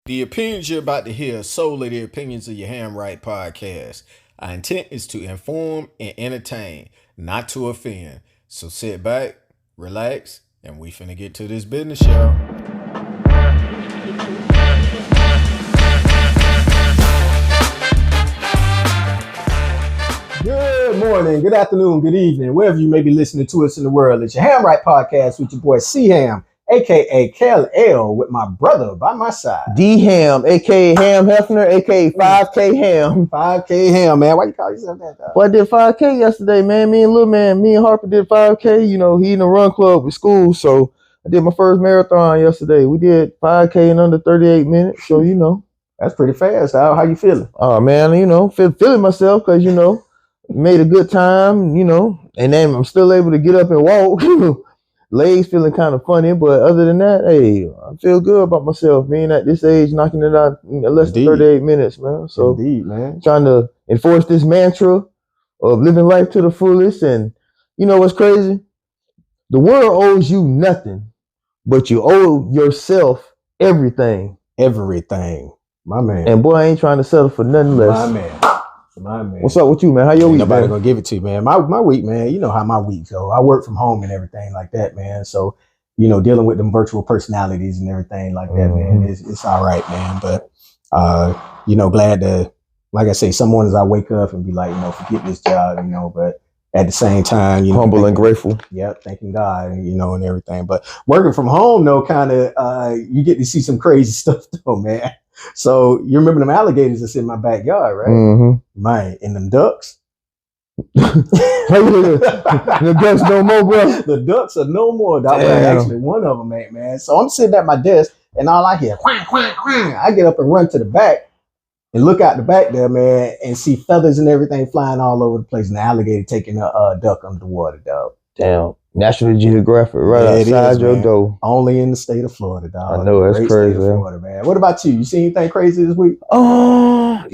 The opinions you're about to hear are solely the opinions of your Hamright podcast. Our intent is to inform and entertain, not to offend. So sit back, relax, and we finna get to this business, y'all. Good morning, good afternoon, good evening, wherever you may be listening to us in the world. It's your Hamright podcast with your boy C-Ham, aka Kel L, with my brother by my side. D-Ham, aka Ham Hefner, aka 5K Ham. 5K Ham, man. Why you call yourself that, dog? Well, I did 5K yesterday, man. Me and Harper did 5K. You know, he in the run club with school, so I did my first marathon yesterday. We did 5K in under 38 minutes, so, you know. That's pretty fast. How you feeling? Oh, man, you know, feeling myself because, you know, made a good time, you know, and then I'm still able to get up and walk. Legs feeling kind of funny, but other than that, hey, I feel good about myself being at this age, knocking it out in less than 38 minutes, man. So, indeed, man, trying to enforce this mantra of living life to the fullest. And you know what's crazy? The world owes you nothing, but you owe yourself everything. Everything, my man. And boy, I ain't trying to settle for nothing less. My man. My man. What's up with you, man? How your week, Nobody man? gonna give it to you, man. My week, man. You know how my week go. I work from home and everything like that, man. So, you know, dealing with them virtual personalities and everything like that, man. It's all right, man. But, you know, glad to, like I say, some mornings I wake up and be like, you know, forget this job, you know. But at the same time, you know, humble and grateful. Yeah, thanking God, you know, and everything. But working from home, though, kind of, you get to see some crazy stuff, though, man. So you remember them alligators that's in my backyard, right? Mm-hmm. Man, and them ducks. The ducks no more, bro. The ducks are no more. That was actually one of them, man. So I'm sitting at my desk, and all I hear, quang, quang, quang. I get up and run to the back and look out the back there, man, and see feathers and everything flying all over the place, and the alligator taking a duck under the water, dog. Damn. National Geographic right outside your door. Only in the state of Florida, dog. I know, that's crazy. Florida, man. What about you? You see anything crazy this week? You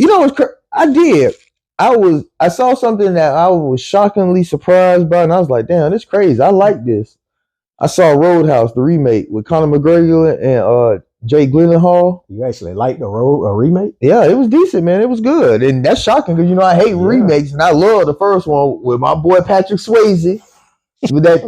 know what's crazy? I did. I saw something that I was shockingly surprised by, and I was like, damn, this is crazy. I like this. I saw Roadhouse, the remake with Conor McGregor and Jake Gyllenhaal. You actually liked a remake? Yeah, it was decent, man. It was good. And that's shocking because, you know, I hate remakes, and I love the first one with my boy Patrick Swayze. with that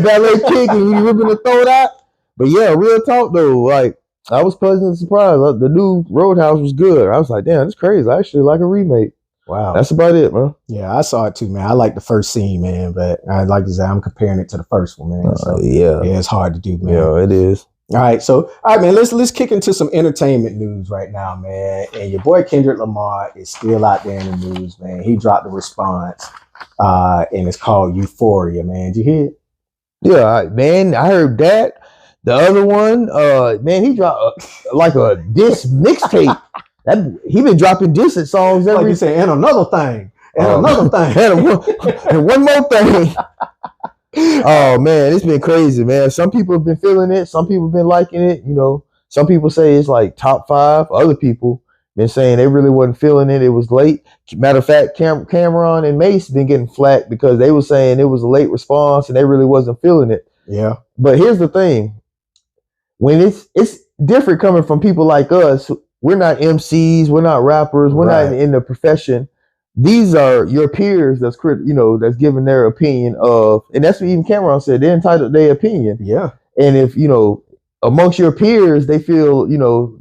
ballet kick and he ripping the throat out. But yeah, real talk though, like I was pleasantly surprised. The new Roadhouse was good. I was like, damn, that's crazy. I actually like a remake. Wow. That's about it, man. Yeah, I saw it too, man. I like the first scene, man, but I like to say I'm comparing it to the first one, man. So yeah, it's hard to do, man. Yeah, it is. All right, man. Let's kick into some entertainment news right now, man. And your boy Kendrick Lamar is still out there in the news, man. He dropped a response. And it's called Euphoria, man. Did you hear it? Yeah, man, I heard that. The other one, man, he dropped like a diss mixtape. He been dropping diss songs every. Like you say, and another thing, and another thing, and one more thing. Oh man, it's been crazy, man. Some people have been feeling it. Some people have been liking it. You know, some people say it's like top 5. Other people been saying they really wasn't feeling it. It was late. Matter of fact, Cameron and Mace been getting flack because they were saying it was a late response and they really wasn't feeling it. Yeah. But here's the thing. When it's different coming from people like us, we're not MCs, we're not rappers, we're not in the profession. These are your peers that's that's giving their opinion of, and that's what even Cameron said, they're entitled to their opinion. Yeah. And if, amongst your peers, they feel,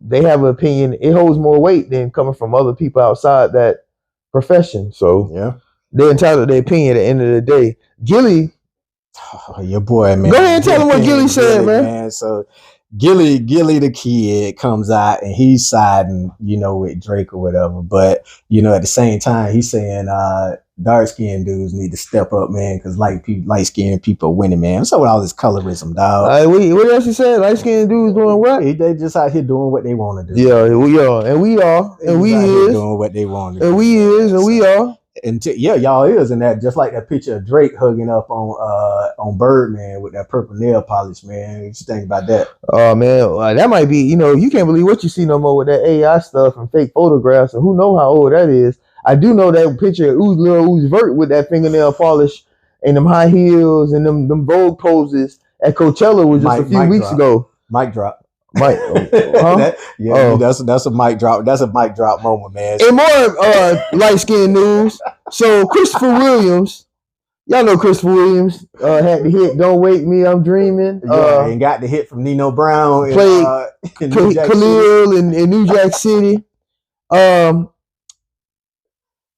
they have an opinion, it holds more weight than coming from other people outside that profession. So yeah, they're entitled to their opinion at the end of the day. Gilly. Oh, your boy, man. Go ahead and tell him what Gilly said, man. So Gilly the kid comes out and he's siding, with Drake or whatever. But, at the same time, he's saying dark-skinned dudes need to step up, man, because light-skinned people are winning, man. What's up with all this colorism, dog? What else he said? Light-skinned dudes doing what? They just out here doing what they want to do. Yeah, we are. And we are. And we is. Doing what they want to do. And we is. And we are. And y'all is. And that just like that picture of Drake hugging up on Birdman with that purple nail polish, man. What you think about that? Oh, man. That might be, you can't believe what you see no more with that AI stuff and fake photographs. And who know how old that is. I do know that picture of Lil Uzi Vert with that fingernail polish and them high heels and them Vogue poses at Coachella was just a few weeks ago. Mic drop. Mike, huh? Yeah, that's a mic drop. That's a mic drop moment, man. And more light skinned news. So Christopher Williams, y'all know Christopher Williams had the hit "Don't Wake Me, I'm Dreaming." And got the hit from Nino Brown. Played in New Jack Khalil in New Jack City.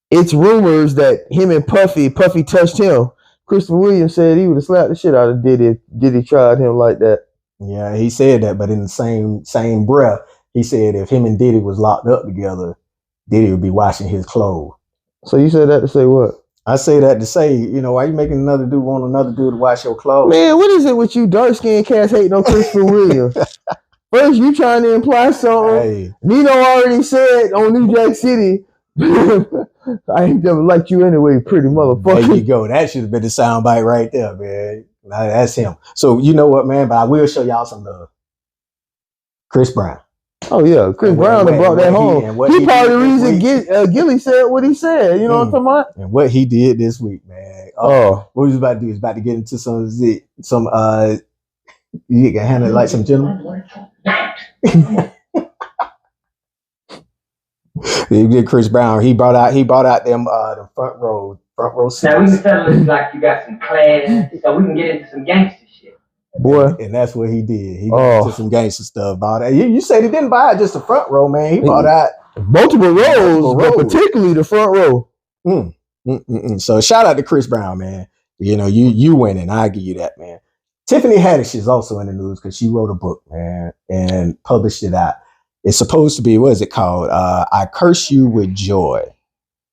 It's rumors that him and Puffy touched him. Christopher Williams said he would have slapped the shit out of Diddy tried him like that. Yeah, he said that, but in the same breath, he said if him and Diddy was locked up together, Diddy would be washing his clothes. So you said that to say what? I say that to say, why you making another dude want another dude to wash your clothes? Man, what is it with you dark skinned cats hating on Christopher Williams? First, you trying to imply something. Hey. Nino already said on New Jack City, I ain't never liked you anyway, pretty motherfucker. There you go. That should have been the soundbite right there, man. Now, that's him. So you know what, man? But I will show y'all some love. Chris Brown. Oh yeah, Chris Brown brought that home. He part of the reason Gilly said what he said. You know what I'm talking about? And what he did this week, man. What he was about to do is about to get into some you can handle it like some gentlemen. Chris Brown, he brought out them the front row seats. Now we can tell it like you got some class, so we can get into some gangster shit. Boy, and that's what he did. He got into some gangster stuff. About that. You said he didn't buy just the front row, man. He brought out multiple rows, but particularly the front row. So shout out to Chris Brown, man. You winning. I give you that, man. Tiffany Haddish is also in the news because she wrote a book, man, and published it out. It's supposed to be, what is it called? I Curse You With Joy.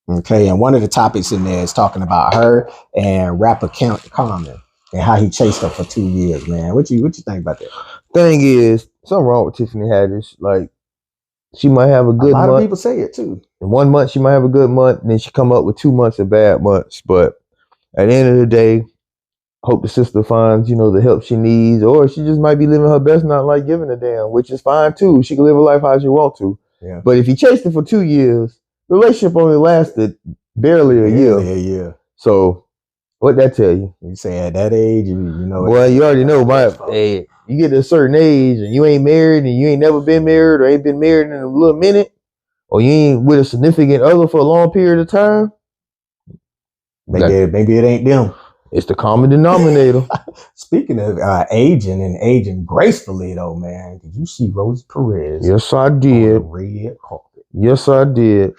Okay, and one of the topics in there is talking about her and rapper Common and how he chased her for 2 years, man. What you think about that? Thing is, something wrong with Tiffany Haddish. Like, she might have a good month. A lot of people say it too. In 1 month, she might have a good month, and then she come up with 2 months of bad months. But at the end of the day, hope the sister finds, the help she needs, or she just might be living her best, not like giving a damn, which is fine too. She can live her life how she want to. Yeah. But if he chased her for 2 years, the relationship only lasted barely a year. Yeah, yeah. So what that tell you? You say at that age, you know. Well, you already know hey, you get to a certain age and you ain't married and you ain't never been married or ain't been married in a little minute, or you ain't with a significant other for a long period of time. Maybe it ain't them. It's the common denominator. Speaking of aging gracefully, though, man, did you see Rosie Perez? Yes, I did. On the red carpet. Yes, I did.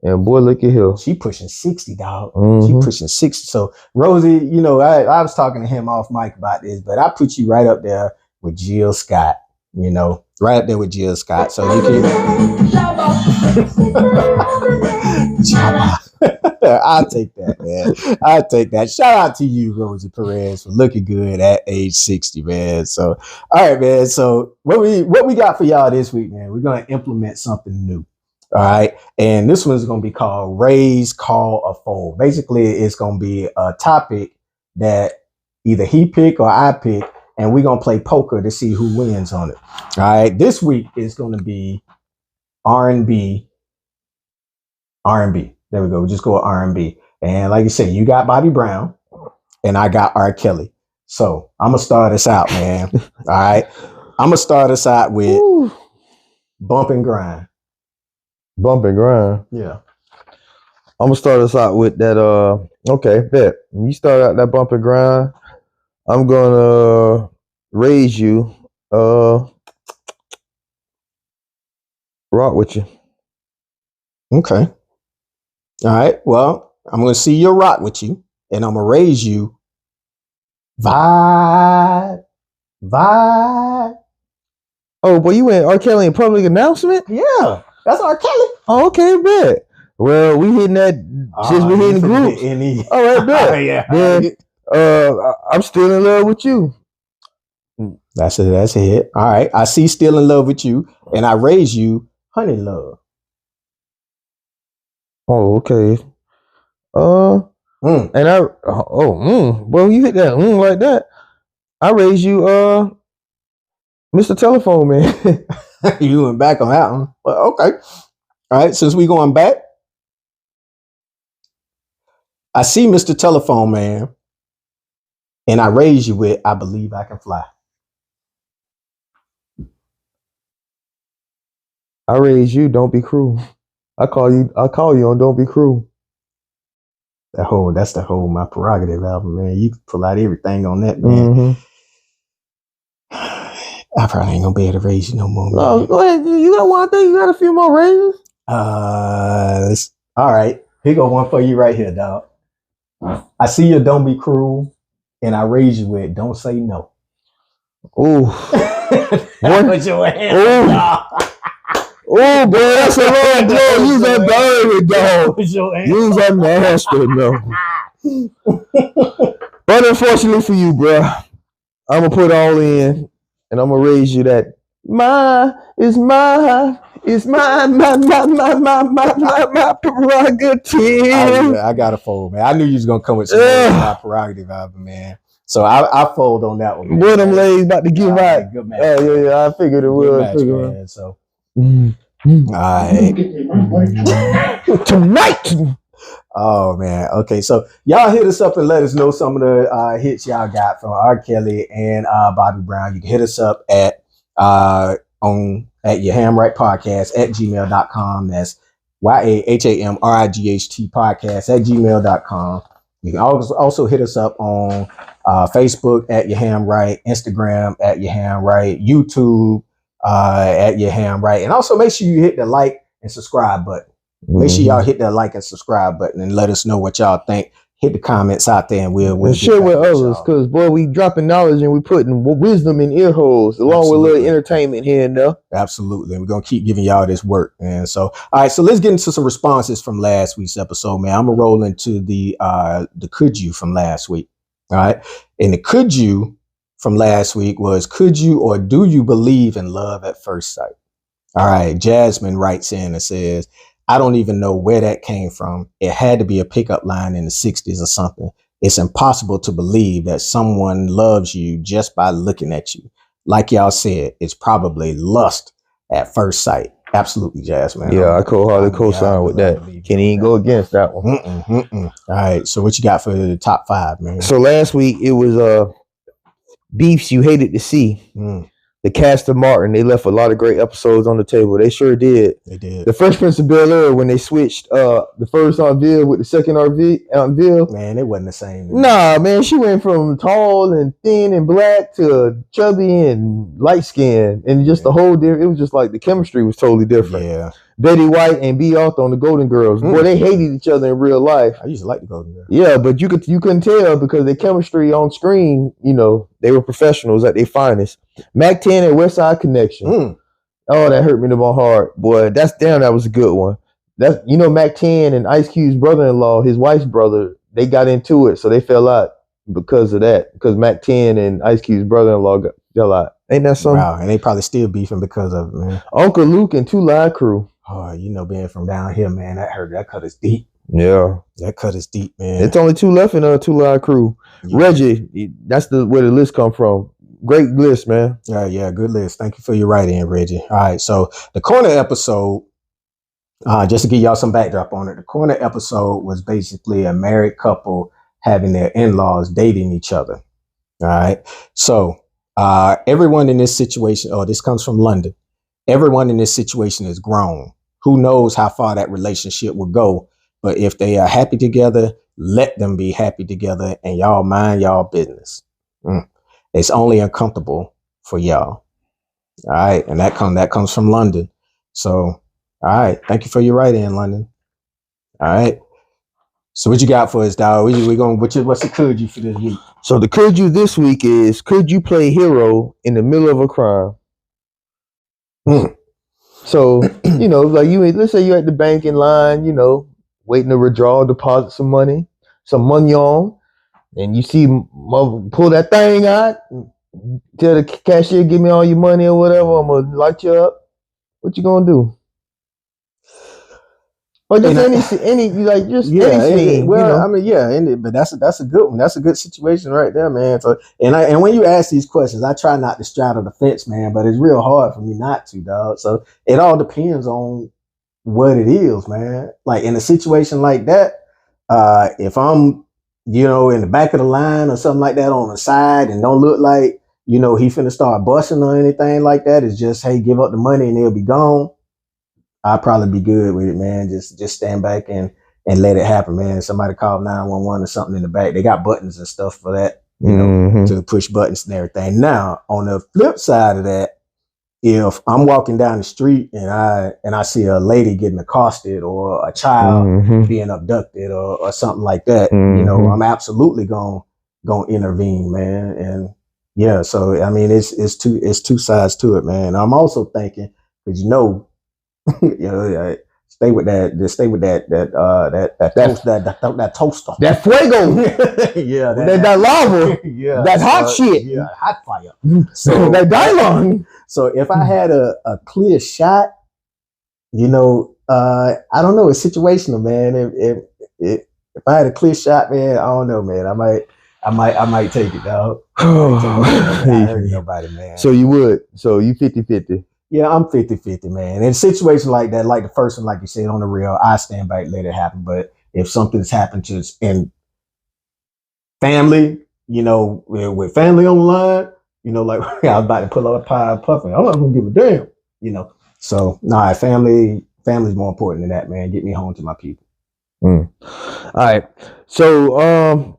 And boy, look at her. She pushing 60, dog. She pushing 60. So Rosie, I was talking to him off mic about this, but I put you right up there with Jill Scott. Right up there with Jill Scott. So you can. I'll take that, man. I'll take that. Shout out to you, Rosie Perez, for looking good at age 60, man. So, all right, man. So what we got for y'all this week, man? We're gonna implement something new. All right. And this one's gonna be called Raise, Call, or Fold. Basically, it's gonna be a topic that either he pick or I pick, and we're gonna play poker to see who wins on it. All right. This week is gonna be R&B. There we go. We just go with R&B. And like you said, you got Bobby Brown and I got R. Kelly. So I'm going to start us out, man. All right. I'm going to start us out with Bump and Grind. Bump and Grind? Yeah. I'm going to start us out with that. Okay, bet. When you start out that Bump and Grind, I'm going to raise you. Rock with you. Okay. All right. Well, I'm going to see your rock with you, and I'm going to raise you. Vibe. Oh, boy, you went R. Kelly in public announcement? Yeah, that's R. Kelly. Oh, okay, bet. Well, we hitting that since we hitting groups. All right, bet. Yeah. Then, I'm still in love with you. That's it. All right. I see Still in Love with You, and I raise you Honey Love. Oh, okay. And well, you hit that like that. I raise you, Mr. Telephone Man. You went back on that one. Well, okay. All right. Since we going back, I see Mr. Telephone Man, and I raise you with I Believe I Can Fly. I raise you. Don't be cruel. I call you on Don't Be Cruel. That's the whole My Prerogative album, man. You can pull out everything on that, man. Mm-hmm. I probably ain't gonna be able to raise you no more. No, go ahead. You got one thing. You got a few more raises. All right. Here go one for you right here, dog. I see your Don't Be Cruel, and I raise you with Don't Say No. Ooh. Put your hand Ooh. dog. Oh, boy, that's a long blow. Use that dirty, dog. Put your hand Use that nasty, no. But unfortunately for you, bro, I'm gonna put all in, and I'm gonna raise you that. My prerogative. I got to fold, man. I knew you was gonna come with some My Prerogative album, man. So I fold on that one. Man. Boy, them ladies about to give out. Good match. Yeah. I figured it would. Man, so. All right. Tonight. Oh man. Okay. So y'all hit us up and let us know some of the hits y'all got from R. Kelly and Bobby Brown. You can hit us up at your Ham Right Podcast at gmail.com. That's YAHAMRIGHT podcast at gmail.com. You can also hit us up on Facebook at Your Ham Right, Instagram at Your Ham Right, YouTube at Your Ham Right, and also make sure you hit the like and subscribe button. Make sure y'all hit that like and subscribe button and let us know what y'all think. Hit the comments out there and we'll share with others, because boy, we dropping knowledge and we putting wisdom in ear holes along with a little entertainment here and there. Absolutely. We're gonna keep giving y'all this work. And so all right, so let's get into some responses from last week's episode, man. I'm gonna roll into the could you from last week. All right. And the could you from last week was, could you or do you believe in love at first sight? All right. Jasmine writes in and says, I don't even know where that came from. It had to be a pickup line in the 60s or something. It's impossible to believe that someone loves you just by looking at you. Like y'all said, it's probably lust at first sight. Absolutely, Jasmine. Yeah, I wholeheartedly co-sign with that. Can't even go against that one. All right. So what you got for the top 5, man? So last week it was beefs you hated to see. The cast of Martin, they left a lot of great episodes on the table. They sure did. They did. The Fresh Prince of Bel-Air, when they switched the first Aunt Viv with the second Aunt Viv. Man, it wasn't the same. Nah, man, she went from tall and thin and black to chubby and light skinned, and just the whole different. It was just like the chemistry was totally different. Yeah. Betty White and B. Arthur on the Golden Girls. Boy, they hated each other in real life. I used to like the Golden Girls. Yeah, but you couldn't tell because their chemistry on screen, they were professionals at their finest. Mac 10 and West Side Connection. Oh, that hurt me to my heart. Boy, that was a good one. That's Mac 10 and Ice Cube's brother-in-law, his wife's brother, they got into it, so they fell out because of that. Because Mac 10 and Ice Cube's brother-in-law fell out. Ain't that something? Wow, and they probably still beefing because of it, man. Uncle Luke and Two Live Crew. Oh, being from down here, man, that hurt. That cut is deep. Yeah. That cut is deep, man. It's only 2 left in Two Live Crew. Yeah. Reggie, that's where the list come from. Great list, man. Yeah, good list. Thank you for your writing, Reggie. All right, so the corner episode, just to give y'all some backdrop on it, the corner episode was basically a married couple having their in-laws dating each other. All right, so everyone in this situation, this comes from London. Everyone in this situation is grown. Who knows how far that relationship will go? But if they are happy together, let them be happy together, and y'all mind y'all business. It's only uncomfortable for y'all. All right. And that comes from London. So, all right. Thank you for your write-in, London. All right. So what you got for us, dog? What's the could you for this week? So the could you this week is, could you play hero in the middle of a crime? So, like let's say you're at the bank in line, waiting to withdraw, deposit some money on. And you see mother pull that thing out, tell the cashier, give me all your money or whatever, I'm going to light you up. What you going to do? Or just any scene. But that's a good one. That's a good situation right there, man. So, and when you ask these questions, I try not to straddle the fence, man, but it's real hard for me not to, dog. So it all depends on what it is, man. Like in a situation like that, if I'm in the back of the line or something like that on the side and don't look like, he finna start busting or anything like that. It's just, hey, give up the money and they'll be gone. I'd probably be good with it, man. Just stand back and let it happen, man. Somebody call 911 or something in the back. They got buttons and stuff for that, you know, to push buttons and everything. Now, on the flip side of that, if I'm walking down the street and I see a lady getting accosted or a child being abducted or something like that, you know, I'm absolutely gonna intervene, man. And yeah, so I mean, it's two sides to it, man. I'm also thinking, because you know, stay with that toaster, that fuego, yeah, that lava, yeah, that hot shit, yeah, hot fire. So that Dylon. So if I had a clear shot, you know, I don't know, it's situational, man. If I had a clear shot, man, I don't know, man. I might take it, dog. I ain't hurting nobody, man. So you would. So you 50-50. Yeah, I'm 50-50, man. In a situation like that, like the first one, like you said, on the real, I stand back, let it happen. But if something's happened to us in family, you know, with family on the line, you know, like I was about to pull up a pie and puffing. I'm not gonna give a damn, you know. So nah, family's more important than that, man. Get me home to my people. All right. So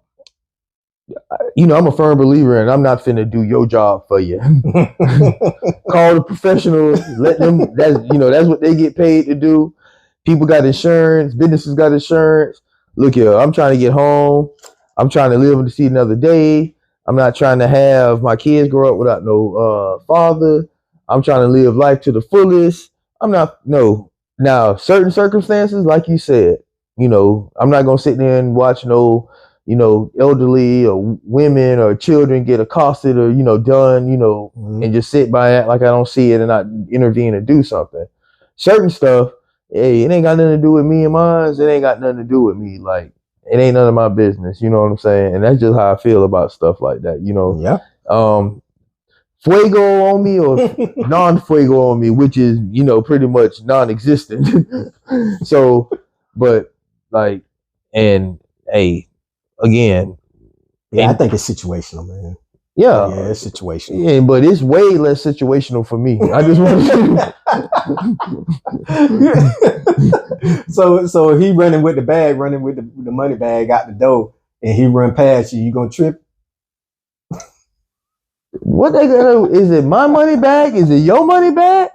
you know, I'm a firm believer, and I'm not finna do your job for you. Call the professionals, let them. That's what they get paid to do. People got insurance, businesses got insurance. Look here, I'm trying to get home. I'm trying to live to see another day. I'm not trying to have my kids grow up without no father. I'm trying to live life to the fullest. Now, certain circumstances, like you said, you know, I'm not gonna sit there and watch no, you know, elderly or women or children get accosted or, you know, done, you know, and just sit by it like I don't see it and not intervene or do something. Certain stuff, hey, it ain't got nothing to do with me and mine. It ain't got nothing to do with me. Like, it ain't none of my business. You know what I'm saying? And that's just how I feel about stuff like that. You know, Yeah. Fuego on me or non-fuego on me, which is, you know, pretty much non-existent. So, but like, and hey, again, yeah, I think it's situational, man. Yeah, it's situational. Yeah, but it's way less situational for me. I just want so he running with the bag, running with the money bag out the door, and he run past you. You gonna trip? What they gotta? Is it my money bag? Is it your money bag?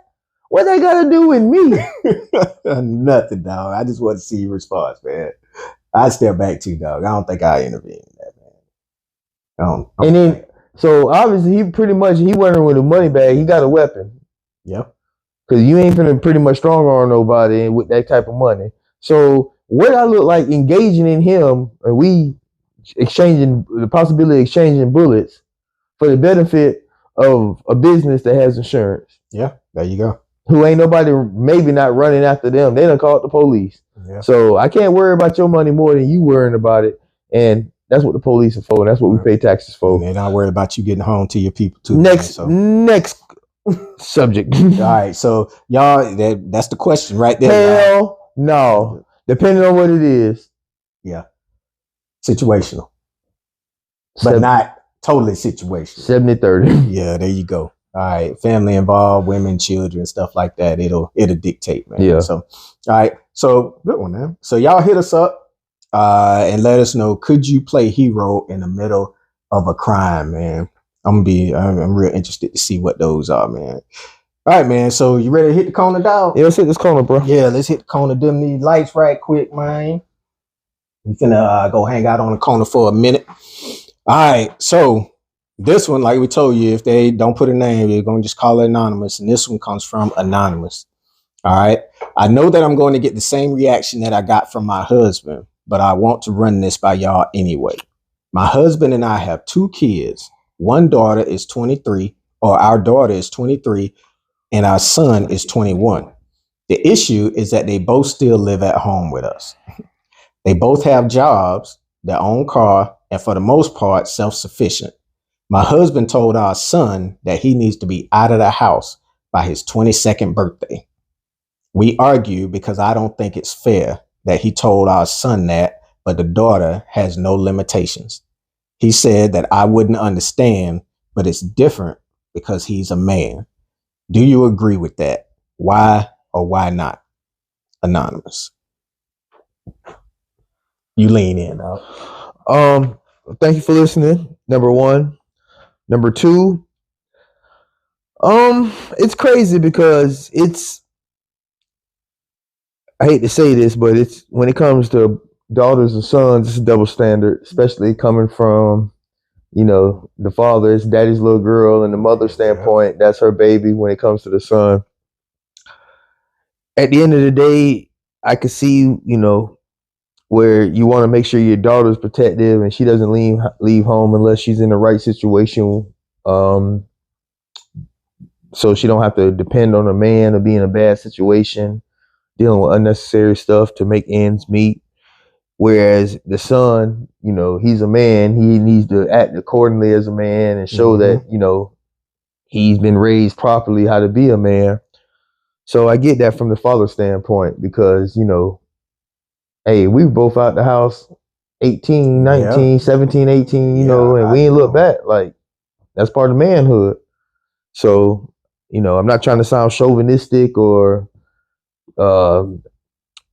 What they gotta do with me? Nothing, dog. I just want to see your response, man. I step back too, dog. I don't think I intervene in that, man. And then, so obviously he running with a money bag. He got a weapon. Yeah. Because you ain't finna pretty much strong arm nobody with that type of money. So what I look like engaging in him, and we exchanging the possibility of exchanging bullets for the benefit of a business that has insurance. Yeah, there you go. Who ain't nobody maybe not running after them. They done called the police. Yeah. So I can't worry about your money more than you worrying about it. And that's what the police are for. And that's what we pay taxes for. And they're not worried about you getting home to your people too. Next subject. All right. So y'all, that's the question right there. Hell no. Depending on what it is. Yeah. Situational. But not totally situational. 70-30. Yeah, there you go. All right. Family involved, women, children, stuff like that. It'll dictate, man. Yeah. So, all right. So good one, man. So y'all hit us up and let us know, could you play hero in the middle of a crime, man? I'm real interested to see what those are, man. All right, man. So you ready to hit the corner, dog? Yeah, let's hit this corner, bro. Yeah, let's hit the corner. Dim these lights right quick, man. We finna go hang out on the corner for a minute. All right. So this one, like we told you, if they don't put a name, you're going to just call it anonymous. And this one comes from anonymous. All right. I know that I'm going to get the same reaction that I got from my husband, but I want to run this by y'all anyway. My husband and I have 2 kids. One daughter is 23, or our daughter is 23, and our son is 21. The issue is that they both still live at home with us. They both have jobs, their own car, and for the most part, self-sufficient. My husband told our son that he needs to be out of the house by his 22nd birthday. We argue because I don't think it's fair that he told our son that, but the daughter has no limitations. He said that I wouldn't understand, but it's different because he's a man. Do you agree with that? Why or why not? Anonymous. You lean in, dog. Thank you for listening. Number one. Number two. It's crazy because I hate to say this, but it's when it comes to daughters and sons, it's a double standard, especially coming from, the father is daddy's little girl, and the mother's standpoint, that's her baby when it comes to the son. At the end of the day, I could see, where you want to make sure your daughter's protective and she doesn't leave home unless she's in the right situation. So she don't have to depend on a man or be in a bad situation, dealing with unnecessary stuff to make ends meet. Whereas the son, he's a man. He needs to act accordingly as a man and show that, he's been raised properly how to be a man. So I get that from the father's standpoint because, hey, we were both out the house 18, 19, 17, 18, and we ain't look back. Like, that's part of manhood. So, I'm not trying to sound chauvinistic or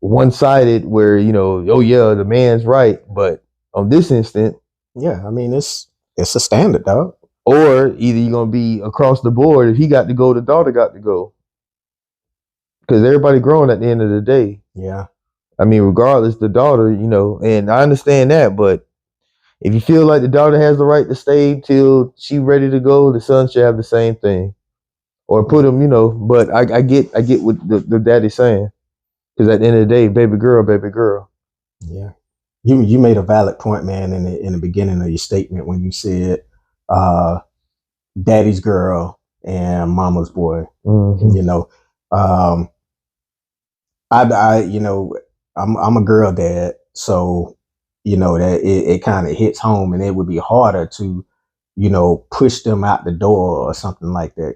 one-sided where, oh yeah, the man's right. But on this instant, yeah, I mean, it's a standard, dog. Or either you're going to be across the board. If he got to go, the daughter got to go. Because everybody growing at the end of the day. Yeah. I mean, regardless, the daughter, and I understand that, but if you feel like the daughter has the right to stay till she ready to go, the son should have the same thing. Or put him, but I get what the daddy's saying. Because at the end of the day, baby girl. Yeah. You made a valid point, man, in the beginning of your statement when you said daddy's girl and mama's boy. I'm a girl dad, so that it kind of hits home, and it would be harder to push them out the door or something like that.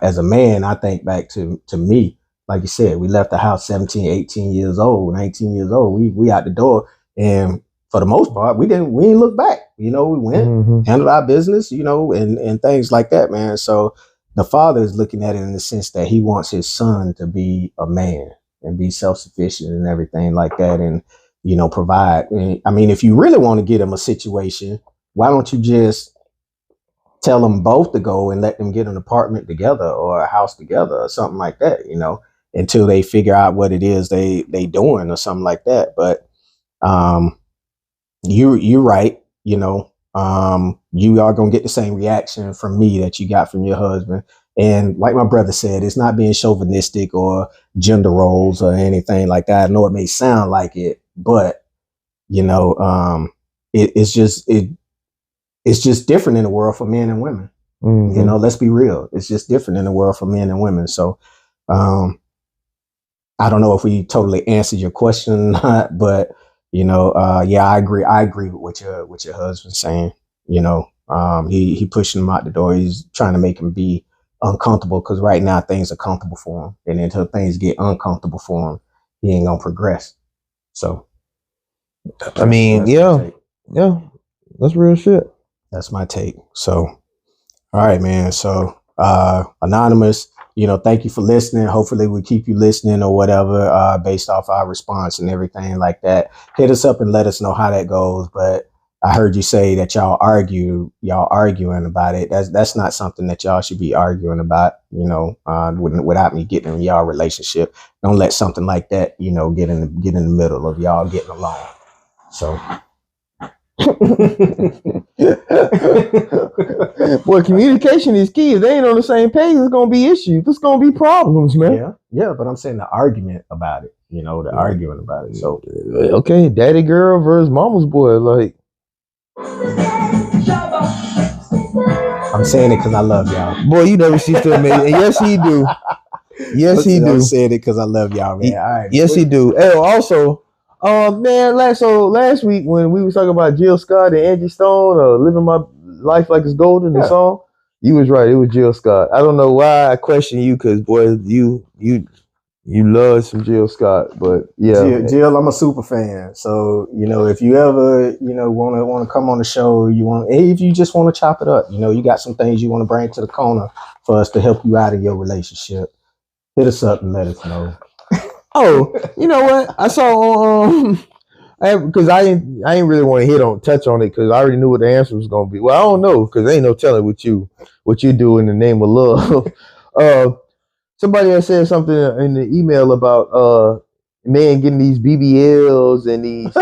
As a man, I think back to me, like you said, we left the house 17, 18 years old, 19 years old. We out the door, and for the most part, we didn't look back. We went, handled our business, and things like that, man. So the father is looking at it in the sense that he wants his son to be a man and be self-sufficient and everything like that, and provide. I mean, if you really want to get him a situation, why don't you just tell them both to go and let them get an apartment together or a house together or something like that, until they figure out what it is they doing or something like that. But you're right. You are gonna get the same reaction from me that you got from your husband. And like my brother said, it's not being chauvinistic or gender roles or anything like that. I know it may sound like it, but it's just different in the world for men and women. Let's be real. It's just different in the world for men and women. So I don't know if we totally answered your question or not, but yeah, I agree. I agree with what your husband's saying. He pushing him out the door. He's trying to make him be uncomfortable because right now things are comfortable for him, and until things get uncomfortable for him, he ain't gonna progress. So, I mean, yeah, that's real shit. That's my take. So, all right, man. So, Anonymous, thank you for listening. Hopefully we keep you listening or whatever, based off our response and everything like that. Hit us up and let us know how that goes. But I heard you say that y'all arguing about it. That's not something that y'all should be arguing about, without me getting in y'all relationship. Don't let something like that, get in the middle of y'all getting along. So. Well, communication is key. If they ain't on the same page, there's gonna be issues. There's gonna be problems, man. Yeah, but I'm saying the argument about it. Arguing about it. So okay, daddy girl versus mama's boy. Like, I'm saying it because I love y'all. Boy, you never cease to amaze. And yes, he do. Yes, he do. I'm saying it because I love y'all, man. All right. Yes, he do. Hey, also. Man, last week when we was talking about Jill Scott and Angie Stone, Living My Life Like It's Golden, the song, you was right. It was Jill Scott. I don't know why I question you, because boy, you love some Jill Scott, but yeah, Jill, I'm a super fan. So if you ever want to come on the show, if you just want to chop it up, you got some things you want to bring to the corner for us to help you out of your relationship, hit us up and let us know. Oh, you know what? I saw because I ain't really want to touch on it because I already knew what the answer was gonna be. Well, I don't know because ain't no telling what you do in the name of love. Somebody had said something in the email about man getting these BBLs and these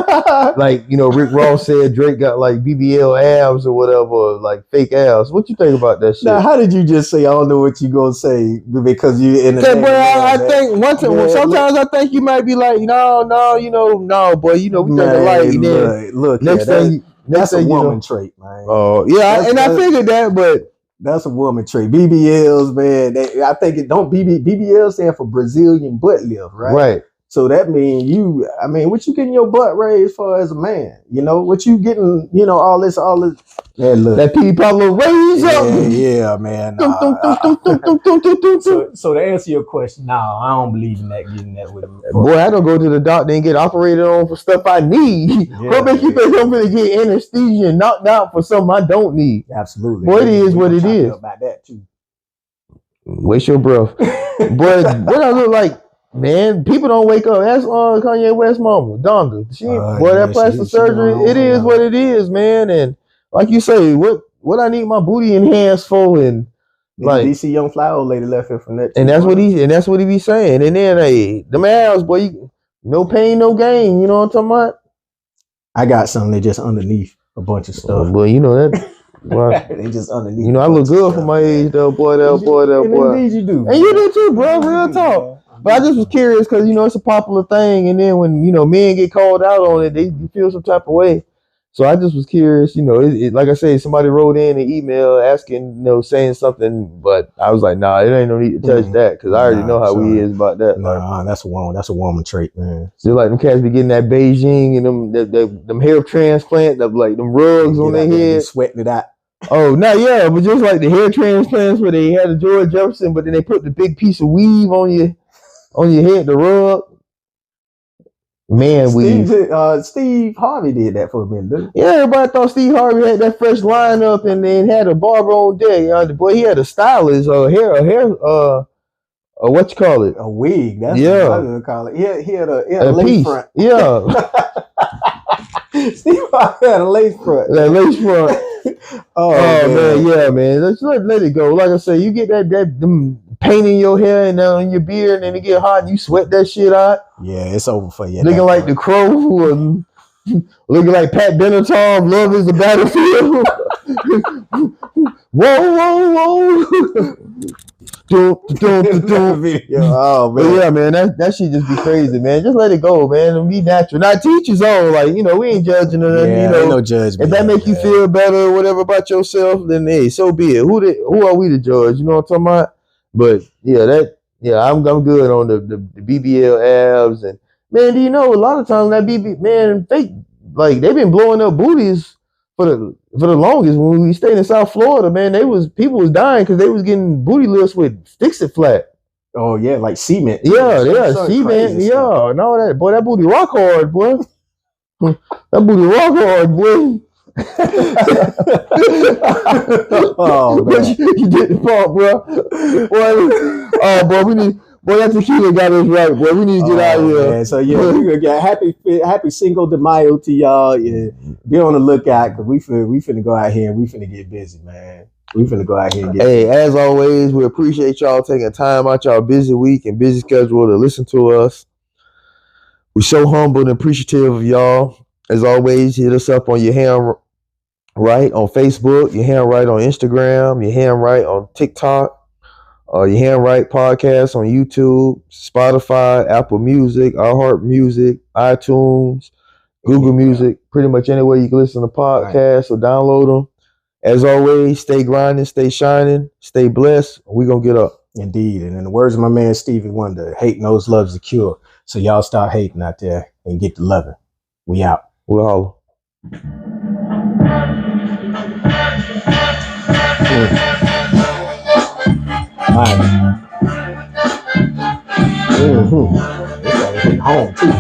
like Rick Ross said Drake got like BBL abs or whatever, like fake abs. What you think about that shit? Now, how did you just say I don't know what you gonna say because you in the? Boy, I think one time. Sometimes I think you might be like, no, boy, we think alike. Look, that's a woman trait, man. Oh yeah, I figured that, but. That's a woman trait. BBLs, man. I think BBL stand for Brazilian butt lift, right? Right. So that means what you getting your butt raised for as a man? What you getting? All this. Man, look. That P. Pablo raise up. Yeah, man. So to answer your question, no, I don't believe in that. Getting that with him. Boy, I don't go to the doctor and get operated on for stuff I need. What make you think I'm gonna get anesthesia and knocked out for something I don't need? Absolutely. Boy, it is what it is. About that too. Waste your breath. Boy, what I look like. Man, people don't wake up. That's Kanye West mama, Donda. That plastic surgery, it is what it is, man. And like you say, what I need my booty enhanced for, and like DC Young Fly old lady left here from that. And that's what he be saying. And then them abs, boy, no pain, no gain. You know what I'm talking about? I got something that just underneath a bunch of stuff. Well, that. Well, they just underneath. I look good for my age, though, boy. Indeed, you do. And you do too, bro. Real talk. But I just was curious because it's a popular thing, and then when men get called out on it, they feel some type of way. So I just was curious, like I say, somebody wrote in an email asking, saying something, but I was like, nah, it ain't no need to touch that because I already know how we is about that. Nah, that's a woman trait, man. So like them cats be getting that Beijing and them hair transplant, like them rugs on their head, sweating it out. Oh, no, yeah, but just like the hair transplants where they had the George Jefferson, but then they put the big piece of weave on your head, the rug. Man, Steve Harvey did that for a minute, didn't he? Yeah, everybody thought Steve Harvey had that fresh lineup and then had a barber on deck. Boy, he had a stylist, what you call it? A wig. That's what I was gonna call it. He had a lace piece. front. Yeah. Steve Harvey had a lace front. That lace front. Oh man, yeah, man. Let's let it go. Like I say, you get them paint in your hair and on your beard, and then it get hot and you sweat that shit out. Yeah, it's over for you. Looking like the Crow, looking like Pat Benatar, Love Is the Battlefield. Whoa. Oh man, but yeah, man, that shit just be crazy, man. Just let it go, man, and be natural. Now teach his own, like we ain't judging or nothing. Ain't no judgment. If that make you feel better or whatever about yourself, then hey, so be it. Who are we to judge? You know what I'm talking about? But I'm good on the BBL abs, and man, do you know a lot of times that fake, like they've been blowing up booties for the longest. When we stayed in South Florida, man, people was dying because they was getting booty lifts with Fix It Flat. Oh yeah, like cement. Yeah, cement. Yeah, and all that. Boy, that booty rock hard, boy. That booty rock hard, boy. Oh man, you did the part, bro. Boy, we need. Boy, that tequila got us right, boy. We need to get out of here. Man. So yeah, we gonna get happy Cinco de Mayo to y'all. Yeah, be on the lookout because we finna go out here and we finna get busy, man. We finna go out here and get busy. As always, we appreciate y'all taking time out y'all busy week and busy schedule to listen to us. We're so humble and appreciative of y'all. As always, hit us up on Your Hand Right on Facebook, Your Hand Right on Instagram, Your Hand Right on TikTok. Your Hand Right podcast on YouTube, Spotify, Apple Music, iHeart Music, iTunes, Google Music, pretty much anywhere you can listen to podcasts or download them. As always, stay grinding, stay shining, stay blessed. We're going to get up. Indeed. And in the words of my man Stevie Wonder, hate knows love's the cure. So y'all start hating out there and get to loving. We out. We'll holler. This home too.